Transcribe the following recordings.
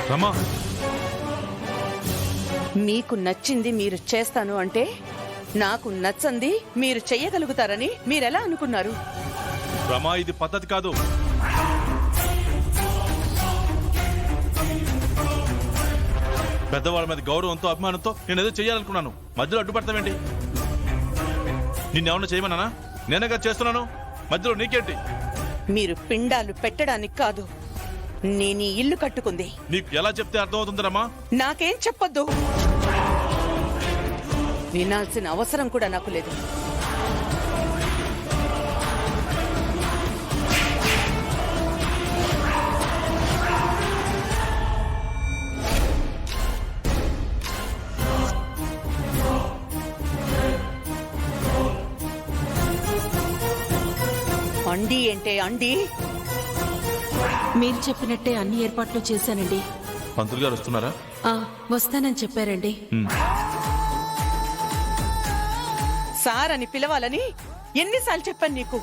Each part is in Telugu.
రమా, మీకు నచ్చింది మీరు చేస్తాను అంటే నాకు నచ్చంది మీరు చెయ్యగలుగుతారని మీరెలా అనుకున్నారు? రమా, ఇది పద్ధతి కాదు. పెద్దవాళ్ళ మీద గౌరవంతో అభిమానంతో నేనేదో చెయ్యాలనుకున్నాను. మధ్యలో అడ్డుపడతావేంటి? నిన్నేమన్నా చేయమన్నానా? నేనేగా చేస్తున్నాను. మధ్యలో నీకేంటి? మీరు పిండాలు పెట్టడానికి కాదు, నేను ఈ ఇల్లు కట్టుకుంది. నీకు ఎలా చెప్తే అర్థమవుతుంది రమా? నాకేం చెప్పొద్దు. వినాల్సిన అవసరం కూడా నాకు లేదు. అండి అంటే అండి. మీరు చెప్పినట్టే అన్ని ఏర్పాట్లు చేశానండి. పంతులు గారు వస్తున్నారా? వస్తానని చెప్పారండి. సార్ అని పిలవాలని ఎన్నిసార్లు చెప్పాను నీకు?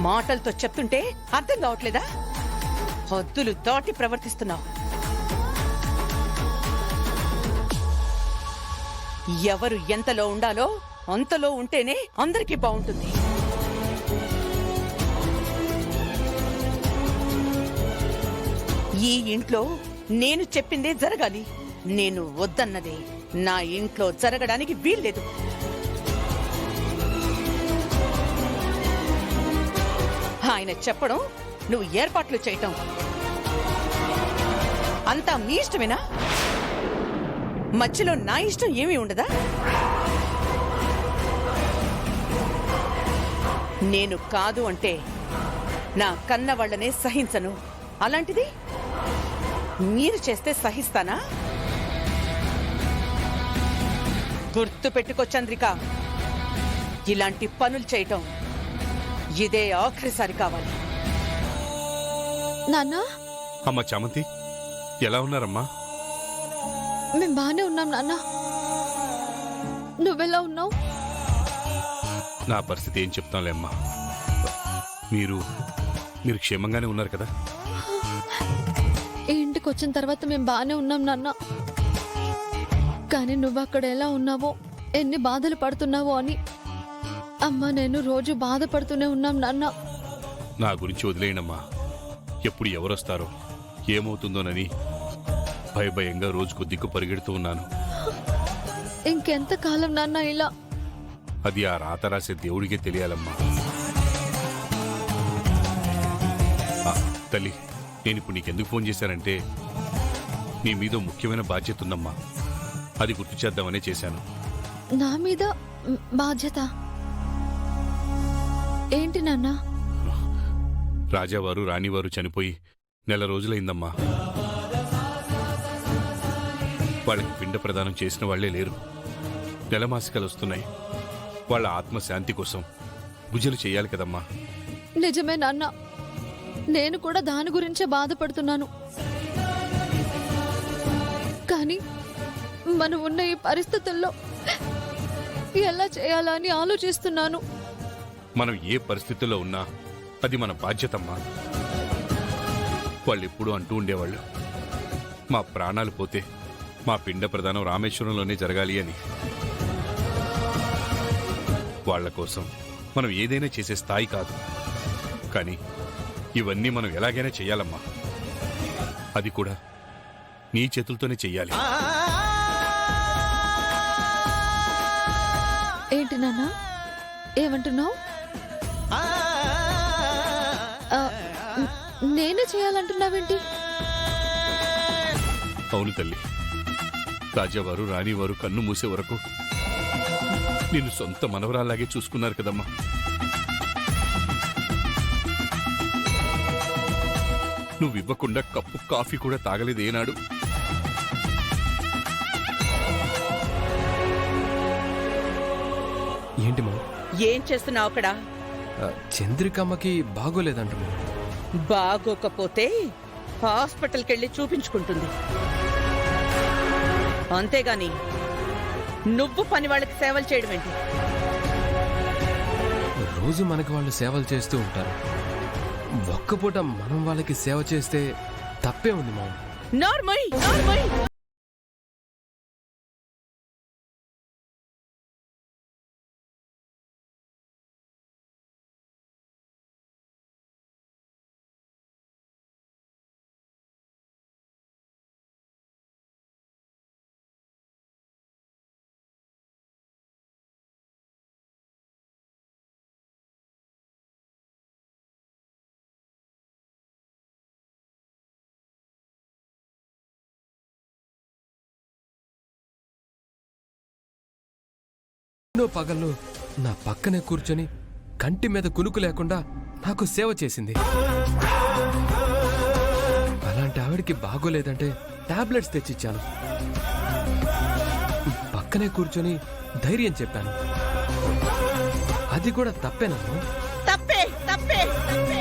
మాటలతో చెప్తుంటే అర్థం కావట్లేదా? హద్దులు దాటి ప్రవర్తిస్తున్నావు. ఎవరు ఎంతలో ఉండాలో అంతలో ఉంటేనే అందరికీ బాగుంటుంది. ఈ ఇంట్లో నేను చెప్పిందే జరగాలి. నేను వద్దన్నదే నా ఇంట్లో జరగడానికి వీల్లేదు. ఆయన చెప్పడం, నువ్వు ఏర్పాట్లు చేయటం అంతా మీ ఇష్టమేనా? మధ్యలో నా ఇష్టం ఏమీ ఉండదా? నేను కాదు అంటే నా కన్న వాళ్ళనే సహించను. అలాంటిది మీరు చేస్తే సహిస్తానా? గుర్తు పెట్టుకో చంద్రిక, ఇలాంటి పనులు చేయటం ఇదే ఆఖరిసారి కావాలి. నాన్నా, అమ్మ చామంతి, ఎలా ఉన్నారమ్మా? మేం బానే ఉన్నాం నాన్న. నువ్వెలా ఉన్నావు? నా పరిస్థితి ఏం చెప్తాంలే అమ్మా. మీరు క్షేమంగానే ఉన్నారు కదా? ఈ ఇంటికి వచ్చిన తర్వాత మేం బానే ఉన్నాం నాన్న. కానీ నువ్వు అక్కడ ఎలా ఉన్నావో, ఎన్ని బాధలు పడుతున్నావో అని అమ్మ నేను రోజు బాధపడుతూనే ఉన్నాం నాన్న. నా గురించి వదిలేయనమ్మా. ఎప్పుడు ఎవరొస్తారో ఏమవుతుందోనని భయంగా రోజుకు దిక్కు పరిగెడుతూ ఉన్నాను. ఇంకెంత కాలం నాన్న ఇలా? అది ఆ రాత రాసే దేవుడికే తెలియాలమ్మా. తల్లి, నేను ఇప్పుడు నీకెందుకు ఫోన్ చేశానంటే నీ మీద ముఖ్యమైన బాధ్యత ఉందమ్మా. అది గుర్తు చేద్దామనే చేశాను. నా మీద బాధ్యత ఏంటి నాన్న? రాజావారు రాణివారు చనిపోయి నెల రోజులైందమ్మా. వాళ్ళకి పిండ ప్రదానం చేసిన వాళ్లే లేరు. నెలమాసికలు వస్తున్నాయి. వాళ్ళ ఆత్మశాంతి కోసం పూజలు చెయ్యాలి కదమ్మా. నిజమే నాన్న, నేను కూడా దాని గురించే బాధపడుతున్నాను. కానీ మనం ఉన్న ఈ పరిస్థితుల్లో ఎలా చేయాలని ఆలోచిస్తున్నాను. మనం ఏ పరిస్థితుల్లో ఉన్నా అది మన బాధ్యతమ్మా. వాళ్ళు ఎప్పుడూ అంటూ ఉండేవాళ్ళు, మా ప్రాణాలు పోతే మా పిండ ప్రదానం రామేశ్వరంలోనే జరగాలి అని. వాళ్ల కోసం మనం ఏదైనా చేసే స్థాయి కాదు. కానీ ఇవన్నీ మనం ఎలాగైనా చెయ్యాలమ్మా. అది కూడా నీ చేతులతోనే చెయ్యాలి. ఏంటి నాన్న, ఏమంటున్నావు? నేనే చేయాలంటున్నావేంటి? అవును తల్లి, రాజావారు రాణివారు కన్ను మూసే వరకు నిన్ను సొంత మనవరాల్లాగే చూసుకున్నారు కదమ్మా. నువ్వివ్వకుండా కప్పు కాఫీ కూడా తాగలేదు ఏనాడు. ఏంటి మా? ఏం చేస్తున్నావు అక్కడ? చంద్రికమ్మకి బాగోలేదంటున్నా. బాగోకపోతే హాస్పిటల్కి వెళ్ళి చూపించుకుంటుంది. అంతేగాని నువ్వు పని వాళ్ళకి సేవలు చేయడం ఏంటి? రోజు మనకి వాళ్ళు సేవలు చేస్తూ ఉంటారు. ఒక్కపూట మనం వాళ్ళకి సేవ చేస్తే తప్పే ఉంది మామ. నార్మల్ నార్మల్ ఎన్నో పగళ్ళు నా పక్కనే కూర్చొని కంటి మీద కునుకు లేకుండా నాకు సేవ చేసింది. అలాంటి ఆవిడికి బాగోలేదంటే టాబ్లెట్స్ తెచ్చిచ్చాను. పక్కనే కూర్చొని ధైర్యం చెప్పాను. అది కూడా తప్పేనా? తప్పే తప్పే తప్పే